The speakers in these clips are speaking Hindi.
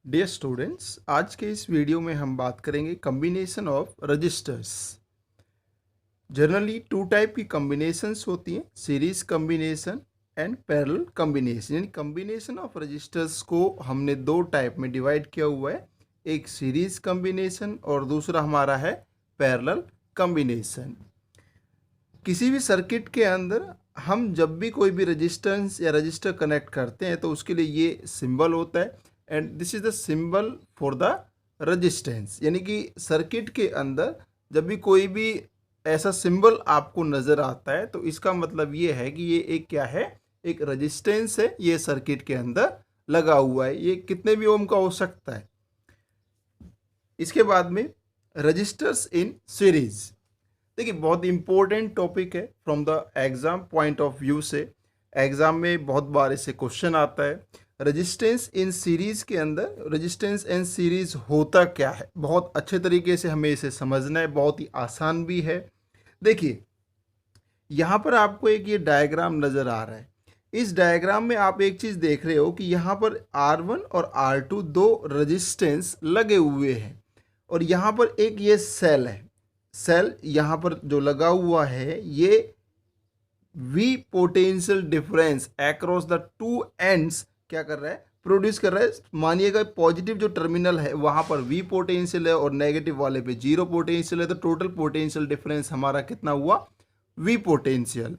डियर स्टूडेंट्स, आज के इस वीडियो में हम बात करेंगे combination of resistors. Generally two type की कम्बिनेशंस होती हैं, series combination and parallel combination. यानी कम्बिनेशन ऑफ रजिस्टर्स को हमने दो टाइप में डिवाइड किया हुआ है, एक सीरीज कम्बिनेशन और दूसरा हमारा है पैरेलल कम्बिनेशन। किसी भी सर्किट के अंदर हम जब भी कोई भी रजिस्टेंस या रजिस्टर कनेक्ट करते हैं तो उसके लिए ये सिंबल होता है and this is the symbol for the resistance. यानी कि सर्किट के अंदर जब भी कोई भी ऐसा सिंबल आपको नज़र आता है तो इसका मतलब ये है कि ये एक क्या है, एक रजिस्टेंस है, ये सर्किट के अंदर लगा हुआ है। ये कितने भी ओम का हो सकता है। इसके बाद में रजिस्टर्स इन सीरीज, देखिए बहुत इंपॉर्टेंट टॉपिक है from the exam point of view से। एग्जाम में बहुत बार इससे क्वेश्चन आता है। रजिस्टेंस इन सीरीज के अंदर रजिस्टेंस इन सीरीज होता क्या है, बहुत अच्छे तरीके से हमें इसे समझना है, बहुत ही आसान भी है। देखिए यहाँ पर आपको एक ये डायग्राम नज़र आ रहा है। इस डायग्राम में आप एक चीज़ देख रहे हो कि यहाँ पर R1 और R2 दो रजिस्टेंस लगे हुए हैं और यहाँ पर एक ये सेल है। सेल यहाँ पर जो लगा हुआ है ये V potential difference across the two ends क्या कर रहा है, प्रोड्यूस कर रहा है। मानिएगा पॉजिटिव जो टर्मिनल है वहाँ पर V पोटेंशियल है और नेगेटिव वाले पे 0 पोटेंशियल है, तो टोटल पोटेंशियल डिफरेंस हमारा कितना हुआ, V पोटेंशियल।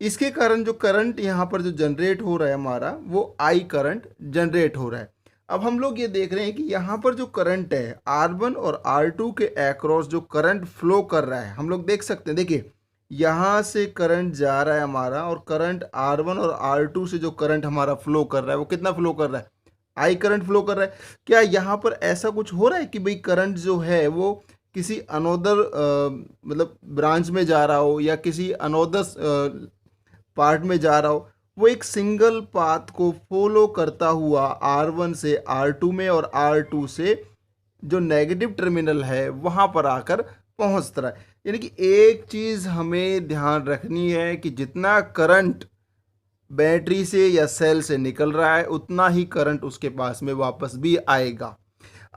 इसके कारण जो करंट यहाँ पर जो जनरेट हो रहा है हमारा वो I करंट जनरेट हो रहा है। अब हम लोग ये देख रहे हैं कि यहाँ पर जो करंट है R1 और R2 के अक्रॉस जो करंट फ्लो कर रहा है, हम लोग देख सकते हैं। देखिए यहाँ से करंट जा रहा है हमारा और करंट R1 और R2 से जो करंट हमारा फ्लो कर रहा है वो कितना फ्लो कर रहा है, I करंट फ्लो कर रहा है। क्या यहाँ पर ऐसा कुछ हो रहा है कि भाई करंट जो है वो किसी अनोदर मतलब ब्रांच में जा रहा हो या किसी अनोदर पार्ट में जा रहा हो, वो एक सिंगल पाथ को फॉलो करता हुआ R1 से R2 में और R2 से जो नेगेटिव टर्मिनल है वहाँ पर आकर पहुँचता रहा है। यानी कि एक चीज़ हमें ध्यान रखनी है कि जितना करंट बैटरी से या सेल से निकल रहा है उतना ही करंट उसके पास में वापस भी आएगा।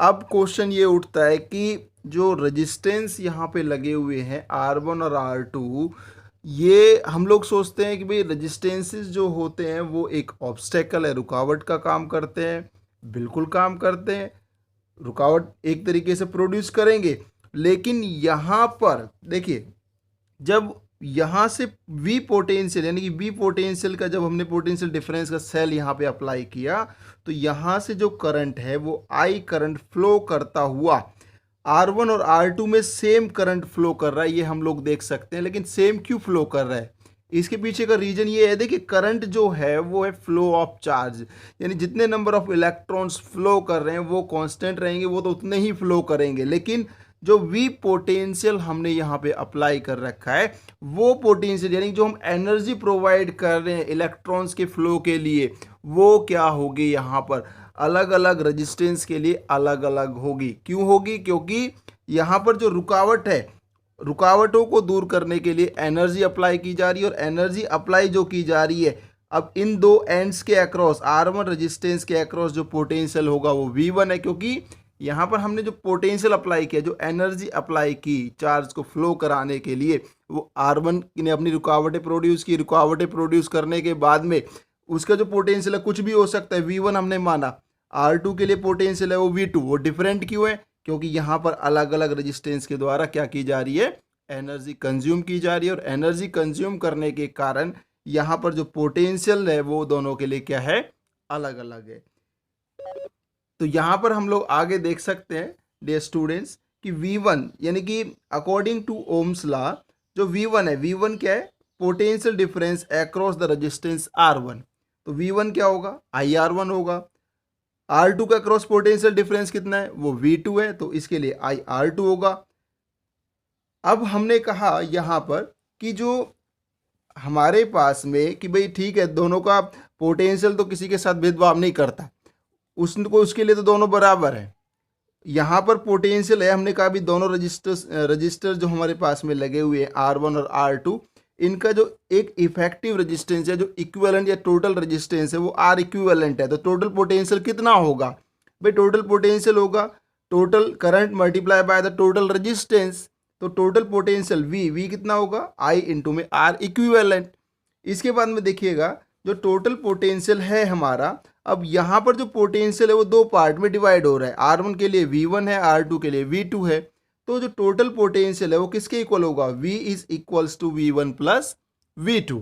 अब क्वेश्चन ये उठता है कि जो रेजिस्टेंस यहाँ पे लगे हुए हैं R1 और R2, ये हम लोग सोचते हैं कि भाई रेजिस्टेंसेस जो होते हैं वो एक ऑब्स्टेकल है, रुकावट का काम करते हैं। बिल्कुल काम करते हैं, रुकावट एक तरीके से प्रोड्यूस करेंगे। लेकिन यहाँ पर देखिए जब यहाँ से V पोटेंशियल यानी कि V पोटेंशियल का जब हमने पोटेंशियल डिफरेंस का सेल यहाँ पे अप्लाई किया तो यहाँ से जो करंट है वो I करंट फ्लो करता हुआ R1 और R2 में सेम करंट फ्लो कर रहा है, ये हम लोग देख सकते हैं। लेकिन सेम क्यों फ्लो कर रहा है, इसके पीछे का रीजन ये है। देखिए करंट जो है वो है फ्लो ऑफ चार्ज, यानी जितने नंबर ऑफ इलेक्ट्रॉन्स फ्लो कर रहे हैं वो कांस्टेंट रहेंगे, वो तो उतने ही फ्लो करेंगे। लेकिन जो V पोटेंशियल हमने यहाँ पे अप्लाई कर रखा है वो पोटेंशियल यानी जो हम एनर्जी प्रोवाइड कर रहे हैं इलेक्ट्रॉन्स के फ्लो के लिए, वो क्या होगी यहाँ पर अलग अलग रेजिस्टेंस के लिए अलग अलग होगी। क्यों होगी, क्योंकि यहाँ पर जो रुकावट है, रुकावटों को दूर करने के लिए एनर्जी अप्लाई की जा रही है और एनर्जी अप्लाई जो की जा रही है अब इन दो एंड्स के अक्रॉस R1 रेजिस्टेंस के अक्रॉस जो पोटेंशियल होगा वो V1 है, क्योंकि यहाँ पर हमने जो पोटेंशियल अप्लाई किया, जो एनर्जी अप्लाई की चार्ज को फ्लो कराने के लिए, वो R1 ने अपनी रुकावटें प्रोड्यूस की। रुकावटें प्रोड्यूस करने के बाद में उसका जो पोटेंशियल है कुछ भी हो सकता है, V1 हमने माना। R2 के लिए पोटेंशियल है वो V2, वो डिफरेंट क्यों है, क्योंकि यहाँ पर अलग अलग रेजिस्टेंस के द्वारा क्या की जा रही है, एनर्जी कंज्यूम की जा रही है और एनर्जी कंज्यूम करने के कारण यहाँ पर जो पोटेंशियल है वो दोनों के लिए क्या है, अलग अलग है। तो यहाँ पर हम लोग आगे देख सकते हैं डियर स्टूडेंट्स कि V1 यानी कि अकॉर्डिंग टू ओम्स लॉ जो V1 है, V1 क्या है, potential difference across the resistance R1। तो V1 क्या होगा, IR1 होगा। R2 का क्रॉस पोटेंशियल डिफरेंस कितना है, वो V2 है, तो इसके लिए IR2 होगा। अब हमने कहा यहाँ पर कि जो हमारे पास में कि भाई ठीक है दोनों का पोटेंशियल तो किसी के साथ भेदभाव नहीं करता, उसके लिए तो दोनों बराबर है। यहाँ पर पोटेंशियल है, हमने कहा भी दोनों रजिस्टर जो हमारे पास में लगे हुए हैं R1 और R2, इनका जो एक इफेक्टिव रेजिस्टेंस है, जो इक्विवेलेंट या टोटल रेजिस्टेंस है वो R इक्विवेलेंट है। तो टोटल पोटेंशियल कितना होगा, भाई टोटल पोटेंशियल होगा total current multiply by the total resistance, तो टोटल पोटेंशियल वी कितना होगा आई इंटू में आर इक्विवेलेंट। इसके बाद में देखिएगा जो टोटल पोटेंशियल है हमारा, अब यहाँ पर जो पोटेंशियल है वो दो पार्ट में डिवाइड हो रहा है, R1 के लिए V1 है, R2 के लिए V2 है। तो जो टोटल पोटेंशियल है वो किसके इक्वल होगा, V is equals to V1 plus V2।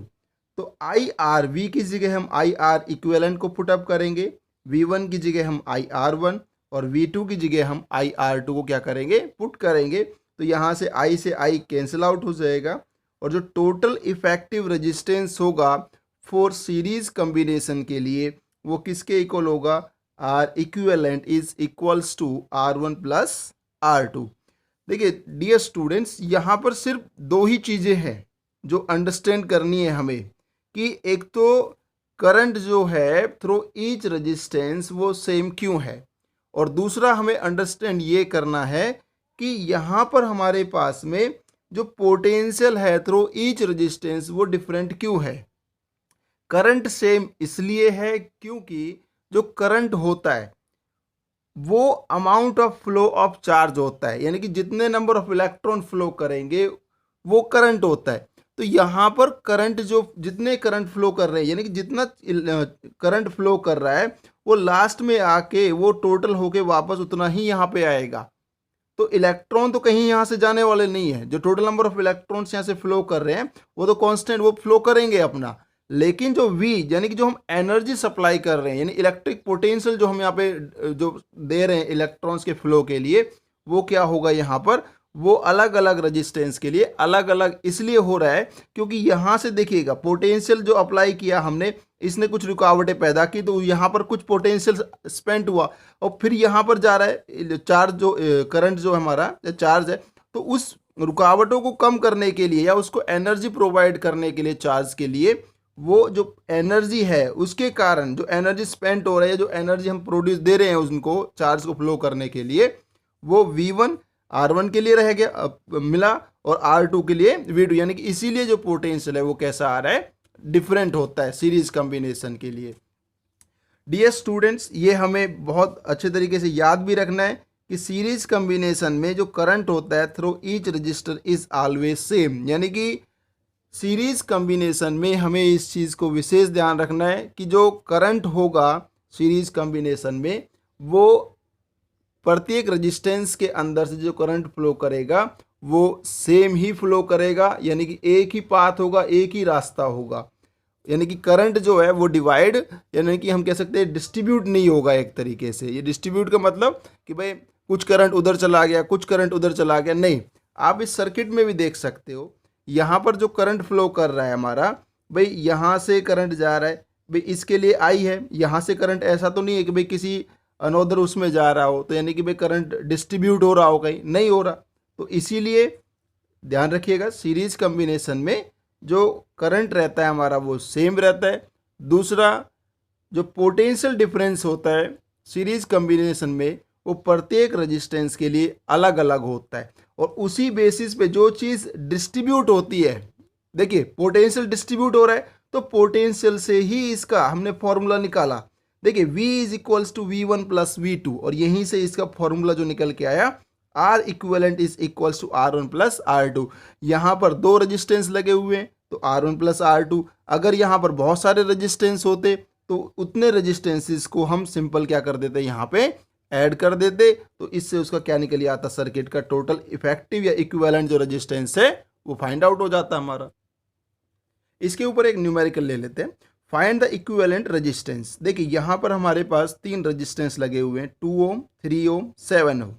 तो आई आर, वी की जगह हम आई आर इक्विवेलेंट को पुटअप करेंगे, V1 की जगह हम आई आर वन और V2 की जगह हम आई आर टू को क्या करेंगे, पुट करेंगे। तो यहाँ से आई कैंसिल आउट हो जाएगा और जो टोटल इफेक्टिव रेजिस्टेंस होगा फॉर सीरीज कॉम्बिनेशन के लिए वो किसके इक्वल होगा, R equivalent is equals to R1 plus R2। देखिए डियर स्टूडेंट्स, यहाँ पर सिर्फ दो ही चीज़ें हैं जो अंडरस्टैंड करनी है हमें, कि एक तो करंट जो है थ्रू ईच रेजिस्टेंस वो सेम क्यों है, और दूसरा हमें अंडरस्टैंड ये करना है कि यहाँ पर हमारे पास में जो पोटेंशियल है थ्रू ईच रेजिस्टेंस वो डिफरेंट क्यों है। करंट सेम इसलिए है क्योंकि जो करंट होता है वो amount of flow of charge होता है, यानी कि जितने नंबर ऑफ इलेक्ट्रॉन फ्लो करेंगे वो करंट होता है। तो यहाँ पर करंट जो जितने करंट फ्लो कर रहे हैं, यानी कि जितना करंट फ्लो कर रहा है वो लास्ट में आके वो टोटल होके वापस उतना ही यहाँ पे आएगा। तो इलेक्ट्रॉन तो कहीं यहाँ से जाने वाले नहीं है, जो टोटल नंबर ऑफ इलेक्ट्रॉन्स यहाँ से फ्लो कर रहे हैं वो तो कांस्टेंट वो फ्लो करेंगे अपना, लेकिन जो V यानी कि जो हम एनर्जी सप्लाई कर रहे हैं, यानी इलेक्ट्रिक पोटेंशियल जो हम यहाँ पे जो दे रहे हैं इलेक्ट्रॉन्स के फ्लो के लिए, वो क्या होगा यहाँ पर, वो अलग अलग रेजिस्टेंस के लिए अलग अलग इसलिए हो रहा है क्योंकि यहाँ से देखिएगा पोटेंशियल जो अप्लाई किया हमने इसने कुछ रुकावटें पैदा की, तो यहाँ पर कुछ पोटेंशियल स्पेंड हुआ और फिर यहाँ पर जा रहा है चार्ज जो करंट जो हमारा चार्ज है, तो उस रुकावटों को कम करने के लिए या उसको एनर्जी प्रोवाइड करने के लिए चार्ज के लिए वो जो एनर्जी है उसके कारण जो एनर्जी स्पेंड हो रहा है, जो एनर्जी हम प्रोड्यूस दे रहे हैं उनको चार्ज को फ्लो करने के लिए, वो V1 R1 के लिए रह गया मिला और R2 के लिए V2, यानी कि इसीलिए जो पोटेंशियल है वो कैसा आ रहा है, डिफरेंट होता है सीरीज कॉम्बिनेशन के लिए। डियर स्टूडेंट्स, ये हमें बहुत अच्छे तरीके से याद भी रखना है कि सीरीज कॉम्बिनेशन में जो करंट होता है through each register is always same, यानी कि सीरीज कॉम्बिनेशन में हमें इस चीज़ को विशेष ध्यान रखना है कि जो करंट होगा सीरीज कॉम्बिनेशन में वो प्रत्येक रेजिस्टेंस के अंदर से जो करंट फ्लो करेगा वो सेम ही फ्लो करेगा, यानी कि एक ही पाथ होगा, एक ही रास्ता होगा, यानी कि करंट जो है वो डिवाइड यानी कि हम कह सकते हैं डिस्ट्रीब्यूट नहीं होगा एक तरीके से। ये डिस्ट्रीब्यूट का मतलब कि भाई कुछ करंट उधर चला गया कुछ करंट उधर चला गया, नहीं। आप इस सर्किट में भी देख सकते हो, यहाँ पर जो करंट फ्लो कर रहा है हमारा, भाई यहाँ से करंट जा रहा है, भाई इसके लिए आई है, यहाँ से करंट ऐसा तो नहीं है कि भाई किसी अनोदर उसमें जा रहा हो, तो यानी कि भाई करंट डिस्ट्रीब्यूट हो रहा हो, कहीं नहीं हो रहा। तो इसीलिए ध्यान रखिएगा सीरीज कॉम्बिनेशन में जो करंट रहता है हमारा वो सेम रहता है। दूसरा जो पोटेंशियल डिफरेंस होता है सीरीज कॉम्बिनेशन में वो प्रत्येक रेजिस्टेंस के लिए अलग अलग होता है, और उसी बेसिस पे जो चीज़ डिस्ट्रीब्यूट होती है, देखिए पोटेंशियल डिस्ट्रीब्यूट हो रहा है तो पोटेंशियल से ही इसका हमने फॉर्मूला निकाला। देखिए V is equals to V1 plus V2 और यहीं से इसका फॉर्मूला जो निकल के आया R equivalent is equals to R1 plus R2। यहाँ पर दो रेजिस्टेंस लगे हुए हैं तो R1 प्लस R2, अगर यहाँ पर बहुत सारे रेजिस्टेंस होते तो उतने रेजिस्टेंसेस को हम सिंपल क्या कर देते, यहाँ पे ऐड कर देते, तो इससे उसका क्या निकल आता, सर्किट का टोटल इफेक्टिव या इक्विवेलेंट जो रेजिस्टेंस है वो फाइंड आउट हो जाता हमारा। इसके ऊपर एक न्यूमेरिकल ले लेते हैं, फाइंड द इक्विवेलेंट रेजिस्टेंस। देखिए यहाँ पर हमारे पास तीन रेजिस्टेंस लगे हुए हैं, 2 ओम 3 ओम 7 ओम।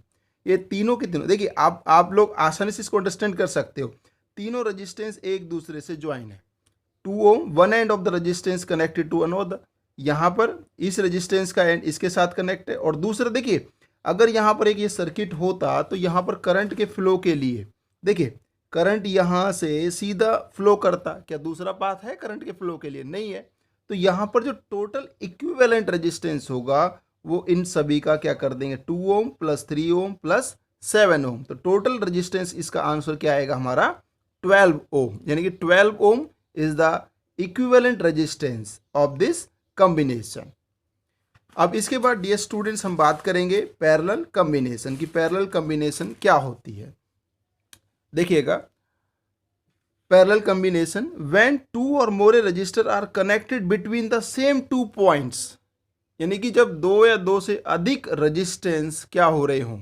ये तीनों के तीनों देखिए आप लोग आसानी से इसको अंडरस्टैंड कर सकते हो, तीनों रेजिस्टेंस एक दूसरे से ज्वाइन है। 2 ohm one end of the resistance connected to another, यहाँ पर इस रेजिस्टेंस का एंड इसके साथ कनेक्ट है। और दूसरा देखिए अगर यहाँ पर एक ये सर्किट होता तो यहाँ पर करंट के फ्लो के लिए देखिए करंट यहाँ से सीधा फ्लो करता, क्या दूसरा पाथ है करंट के फ्लो के लिए, नहीं है। तो यहाँ पर जो टोटल इक्विवेलेंट रेजिस्टेंस होगा वो इन सभी का क्या कर देंगे, 2 ओम प्लस 3 ओम प्लस 7 ओम। तो टोटल रेजिस्टेंस इसका आंसर क्या आएगा हमारा 12 ओम, यानी कि 12 ohm is the equivalent resistance of this combination. अब इसके बाद डियर स्टूडेंट्स हम बात करेंगे पैरेलल कॉम्बिनेशन की। पैरेलल कॉम्बिनेशन क्या होती है, देखिएगा। Parallel combination when two or more resistor are connected between the same two points, यानी कि जब दो या दो से अधिक रजिस्टेंस क्या हो रहे हों,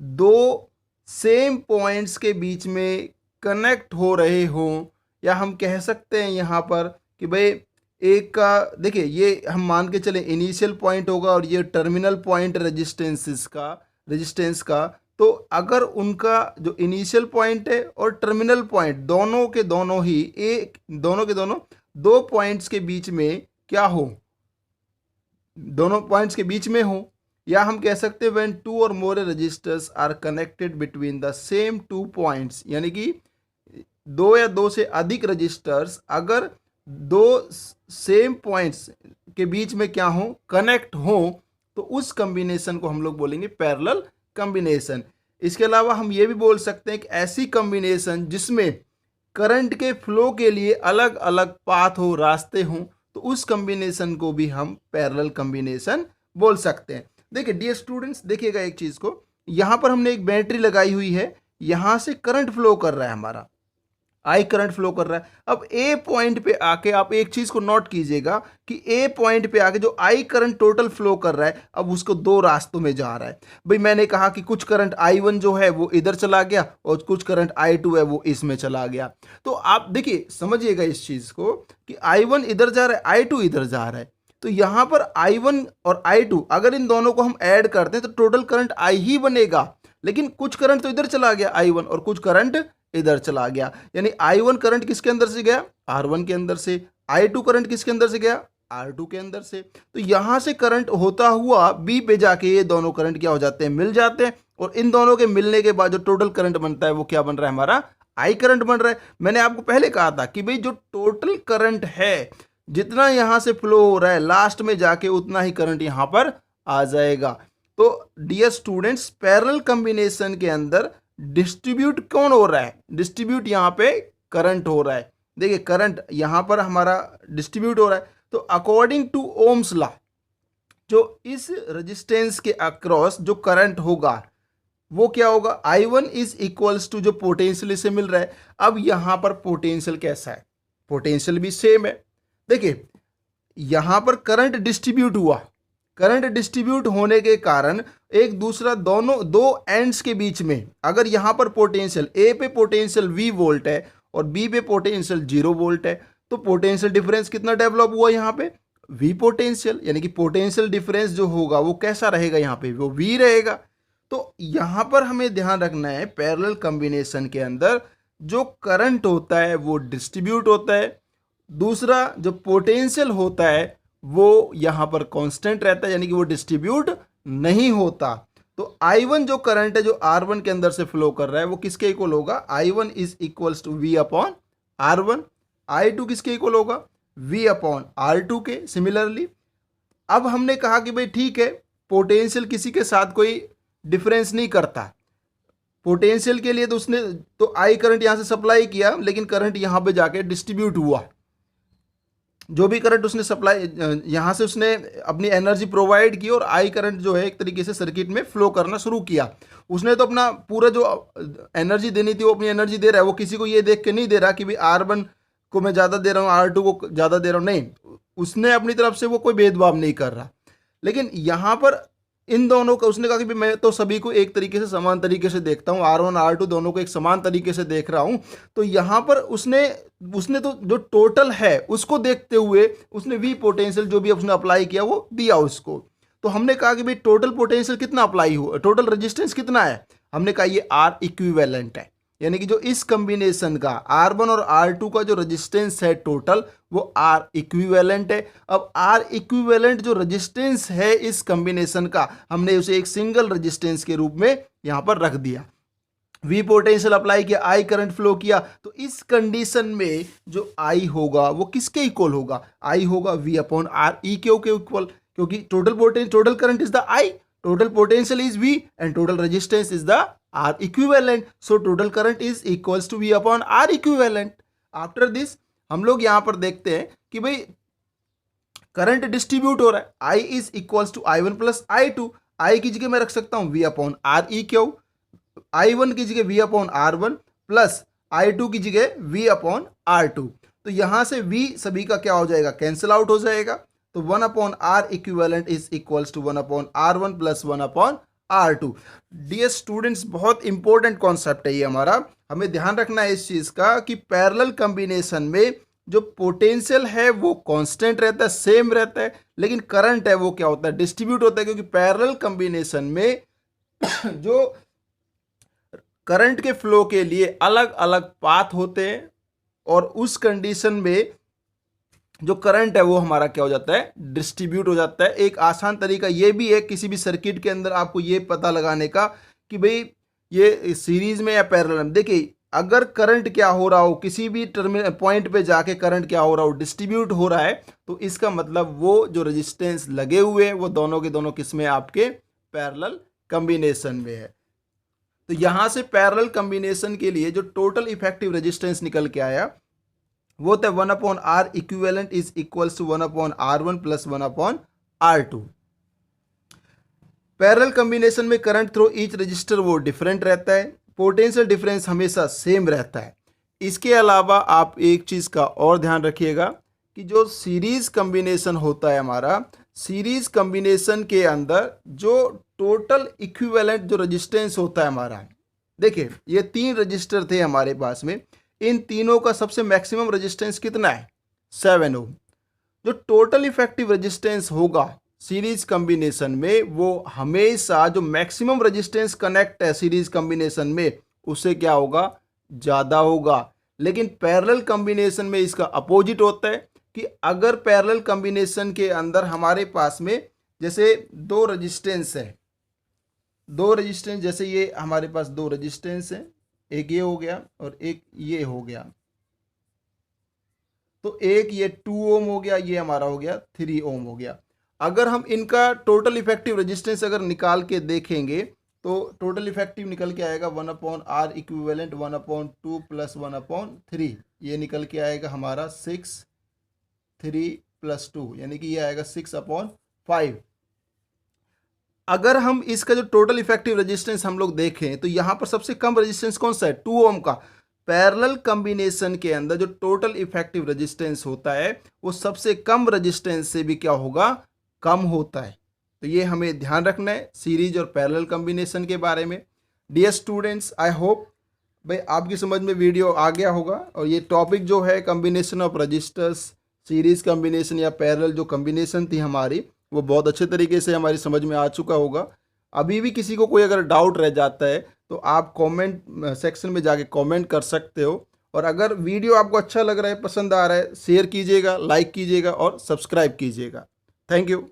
दो सेम पॉइंट्स के बीच में कनेक्ट हो रहे हों, या हम कह सकते हैं यहाँ पर कि भाई एक का, देखिए ये हम मान के चले इनिशियल पॉइंट होगा और ये टर्मिनल पॉइंट रेजिस्टेंस का। तो अगर उनका जो इनिशियल पॉइंट है और टर्मिनल पॉइंट दोनों के दोनों ही दोनों के दोनों दो पॉइंट्स के बीच में क्या हो, दोनों पॉइंट्स के बीच में हो, या हम कह सकते हैं when two or more resistors are connected between the same two points, यानी कि दो या दो से अधिक रजिस्टर्स अगर दो सेम पॉइंट्स के बीच में क्या हो, कनेक्ट हो, तो उस कॉम्बिनेशन को हम लोग बोलेंगे पैरेलल कॉम्बिनेशन। इसके अलावा हम ये भी बोल सकते हैं कि ऐसी कॉम्बिनेशन जिसमें करंट के फ्लो के लिए अलग अलग पाथ हो, रास्ते हों, तो उस कॉम्बिनेशन को भी हम पैरेलल कॉम्बिनेशन बोल सकते हैं। देखिए डियर स्टूडेंट्स, देखिएगा एक चीज़ को, यहाँ पर हमने एक बैटरी लगाई हुई है, यहाँ से करंट फ्लो कर रहा है, हमारा आई करंट फ्लो कर रहा है। अब ए पॉइंट पे आके आप एक चीज को नोट कीजिएगा कि ए पॉइंट पे आके जो आई करंट टोटल फ्लो कर रहा है, अब उसको दो रास्तों में जा रहा है। भाई मैंने कहा कि कुछ करंट I1 जो है वो इधर चला गया और कुछ करंट I2 है वो इसमें चला गया। तो आप देखिए समझिएगा इस चीज को कि I1 इधर जा रहा है, I2 इधर जा रहा है। तो यहां पर I1 और I2 अगर इन दोनों को हम ऐड करते हैं तो टोटल करंट I ही बनेगा, लेकिन कुछ करंट तो इधर चला गया I1 और कुछ करंट इधर चला गया, यानी I1 करंट किसके अंदर से गया, R1 के अंदर से, I2 करंट किसके अंदर से गया, R2 के अंदर से। तो यहां से करंट होता हुआ B पे जाके ये दोनों करंट क्या हो जाते हैं, मिल जाते हैं, और इन दोनों के मिलने के बाद जो टोटल करंट बनता है वो क्या बन रहा है, हमारा I करंट बन रहा है। मैंने आपको पहले कहा था कि भाई जो टोटल करंट है, जितना यहां से फ्लो हो रहा है, लास्ट में जाके उतना ही करंट यहां पर आ जाएगा। तो डियर स्टूडेंट्स, पैरेलल कॉम्बिनेशन के अंदर डिस्ट्रीब्यूट कौन हो रहा है, डिस्ट्रीब्यूट यहां पे करंट हो रहा है। देखिए करंट यहां पर हमारा डिस्ट्रीब्यूट हो रहा है। तो अकॉर्डिंग टू ओम्स लॉ, जो इस रेजिस्टेंस के अक्रॉस जो करंट होगा वो क्या होगा, I1 इज इक्वल्स टू जो पोटेंशियल इसे मिल रहा है। अब यहां पर पोटेंशियल कैसा है, पोटेंशियल भी सेम है। देखिए यहां पर करंट डिस्ट्रीब्यूट हुआ, करंट डिस्ट्रीब्यूट होने के कारण एक दूसरा दोनों दो एंड्स के बीच में, अगर यहां पर पोटेंशियल ए पे पोटेंशियल V वोल्ट है और बी पे पोटेंशियल 0 वोल्ट है, तो पोटेंशियल डिफरेंस कितना डेवलप हुआ यहां पे, V पोटेंशियल, यानी कि पोटेंशियल डिफरेंस जो होगा वो कैसा रहेगा, यहां पे वो V रहेगा। तो यहां पर हमें ध्यान रखना है पैरेलल कॉम्बिनेशन के अंदर जो करंट होता है वो डिस्ट्रीब्यूट होता है, दूसरा जो पोटेंशियल होता है वो यहां पर कांस्टेंट रहता है, यानी कि वो डिस्ट्रीब्यूट नहीं होता। तो I1 जो करंट है जो R1 के अंदर से फ्लो कर रहा है वो किसके इक्वल होगा, I1 is equals to V upon R1। I2 किसके इक्वल होगा, V अपॉन R2 के। सिमिलरली अब हमने कहा कि भाई ठीक है, पोटेंशियल किसी के साथ कोई डिफरेंस नहीं करता, पोटेंशियल के लिए तो उसने तो आई करंट यहां से सप्लाई किया, लेकिन करंट यहां पे जाके डिस्ट्रीब्यूट हुआ, जो भी करंट उसने सप्लाई यहां से उसने अपनी एनर्जी प्रोवाइड की और आई करंट जो है एक तरीके से सर्किट में फ्लो करना शुरू किया। उसने तो अपना पूरा जो एनर्जी देनी थी वो अपनी एनर्जी दे रहा है, वो किसी को ये देख के नहीं दे रहा कि भाई R1 को मैं ज़्यादा दे रहा हूँ, R2 को ज़्यादा दे रहा हूँ, नहीं, उसने अपनी तरफ से वो कोई भेदभाव नहीं कर रहा। लेकिन यहाँ पर इन दोनों का उसने कहा कि मैं तो सभी को एक तरीके से समान तरीके से देखता हूँ, R1 R2 दोनों को एक समान तरीके से देख रहा हूँ। तो यहाँ पर उसने तो जो टोटल है उसको देखते हुए उसने V पोटेंशियल जो भी उसने अप्लाई किया वो दिया उसको। तो हमने कहा कि भाई टोटल पोटेंशियल कितना अप्लाई हुआ, टोटल रेजिस्टेंस कितना है, हमने कहा ये R इक्विवेलेंट है, यानी कि जो इस कॉम्बिनेशन का R1 और R2 का जो रेजिस्टेंस है टोटल वो R इक्विवेलेंट है। अब R इक्विवेलेंट जो रेजिस्टेंस है इस कॉम्बिनेशन का, हमने उसे एक सिंगल रेजिस्टेंस के रूप में यहां पर रख दिया। V पोटेंशियल अप्लाई किया, I करंट फ्लो किया, तो इस कंडीशन में जो I होगा वो किसके इक्वल होगा, I होगा V अपॉन R E के इक्वल, क्योंकि total current is the I, total potential is V and total resistance is the R equivalent. So total current is equals to V upon R equivalent. After this हम लोग यहाँ पर देखते हैं कि भाई करंट डिस्ट्रीब्यूट हो रहा है, I is equals to I one plus I two, I की जगह मैं रख सकता हूं V upon R E Q, I one की जगह V upon R one plus I two की जगह वी अपॉन आर टू। तो यहां से वी सभी का क्या हो जाएगा, कैंसिल आउट हो जाएगा। तो 1 upon R equivalent is equals to 1 upon R one plus 1 upon R two. Dear students, बहुत इंपॉर्टेंट कॉन्सेप्ट है ये हमारा, हमें ध्यान रखना है इस चीज का कि पैरेलल कॉम्बिनेशन में जो पोटेंशियल है वो कांस्टेंट रहता है, सेम रहता है, लेकिन करंट है वो क्या होता है, डिस्ट्रीब्यूट होता है, क्योंकि पैरेलल कॉम्बिनेशन में जो करंट के फ्लो के लिए अलग अलग पाथ होते हैं और उस कंडीशन में जो करंट है वो हमारा क्या हो जाता है, डिस्ट्रीब्यूट हो जाता है। एक आसान तरीका ये भी है किसी भी सर्किट के अंदर आपको ये पता लगाने का कि भाई ये सीरीज में या पैरेलल में, देखिए अगर करंट क्या हो रहा हो, किसी भी टर्मिनल पॉइंट पे जाके करंट क्या हो रहा हो, डिस्ट्रीब्यूट हो रहा है, तो इसका मतलब वो जो रेजिस्टेंस लगे हुए हैं वो दोनों के दोनों किस में, आपके पैरेलल कॉम्बिनेशन में है। तो यहां से पैरेलल कॉम्बिनेशन के लिए जो टोटल इफेक्टिव रेजिस्टेंस निकल के आया वो था 1 upon R equivalent is equals to 1 upon R one plus 1 upon R two. Parallel combination में करंट थ्रू ईच रजिस्टर वो डिफरेंट रहता है, पोटेंशियल डिफरेंस हमेशा सेम रहता है। इसके अलावा आप एक चीज का और ध्यान रखिएगा कि जो सीरीज कॉम्बिनेशन होता है हमारा, सीरीज कॉम्बिनेशन के अंदर जो टोटल इक्विवेलेंट जो रेजिस्टेंस होता है हमारा, देखिए ये 3 रजिस्टर थे हमारे पास में, इन तीनों का सबसे मैक्सिमम रेजिस्टेंस कितना है, 7 ओम। जो टोटल इफेक्टिव रेजिस्टेंस होगा सीरीज कॉम्बिनेशन में वो हमेशा जो मैक्सिमम रेजिस्टेंस कनेक्ट है सीरीज कॉम्बिनेशन में उससे क्या होगा, ज़्यादा होगा। लेकिन पैरेलल कॉम्बिनेशन में इसका अपोजिट होता है कि अगर पैरेलल कॉम्बिनेशन के अंदर हमारे पास में जैसे 2 रेजिस्टेंस है, 2 रेजिस्टेंस, जैसे ये हमारे पास 2 रेजिस्टेंस है, एक ये हो गया और एक ये हो गया, तो एक ये 2 ओम हो गया, ये हमारा हो गया 3 ओम हो गया। अगर हम इनका टोटल इफेक्टिव रेजिस्टेंस अगर निकाल के देखेंगे तो टोटल इफेक्टिव निकल के आएगा 1 upon R equivalent 1 upon 2 plus 1 upon 3, ये निकल के आएगा हमारा 6 3 प्लस 2, यानी कि ये आएगा 6 अपॉन 5। अगर हम इसका जो टोटल इफेक्टिव रेजिस्टेंस हम लोग देखें तो यहाँ पर सबसे कम रेजिस्टेंस कौन सा है, 2 ओम का। पैरेलल कॉम्बिनेशन के अंदर जो टोटल इफेक्टिव रेजिस्टेंस होता है वो सबसे कम रेजिस्टेंस से भी क्या होगा, कम होता है। तो ये हमें ध्यान रखना है सीरीज और पैरेलल कॉम्बिनेशन के बारे में। डियर स्टूडेंट्स, आई होप भाई आपकी समझ में वीडियो आ गया होगा और ये टॉपिक जो है combination of resistors, series combination या पैरेलल जो कॉम्बिनेशन थी हमारी, वो बहुत अच्छे तरीके से हमारी समझ में आ चुका होगा। अभी भी किसी को कोई अगर डाउट रह जाता है तो आप कमेंट सेक्शन में जाके कमेंट कर सकते हो। और अगर वीडियो आपको अच्छा लग रहा है, पसंद आ रहा है, शेयर कीजिएगा, लाइक कीजिएगा और सब्सक्राइब कीजिएगा। Thank you.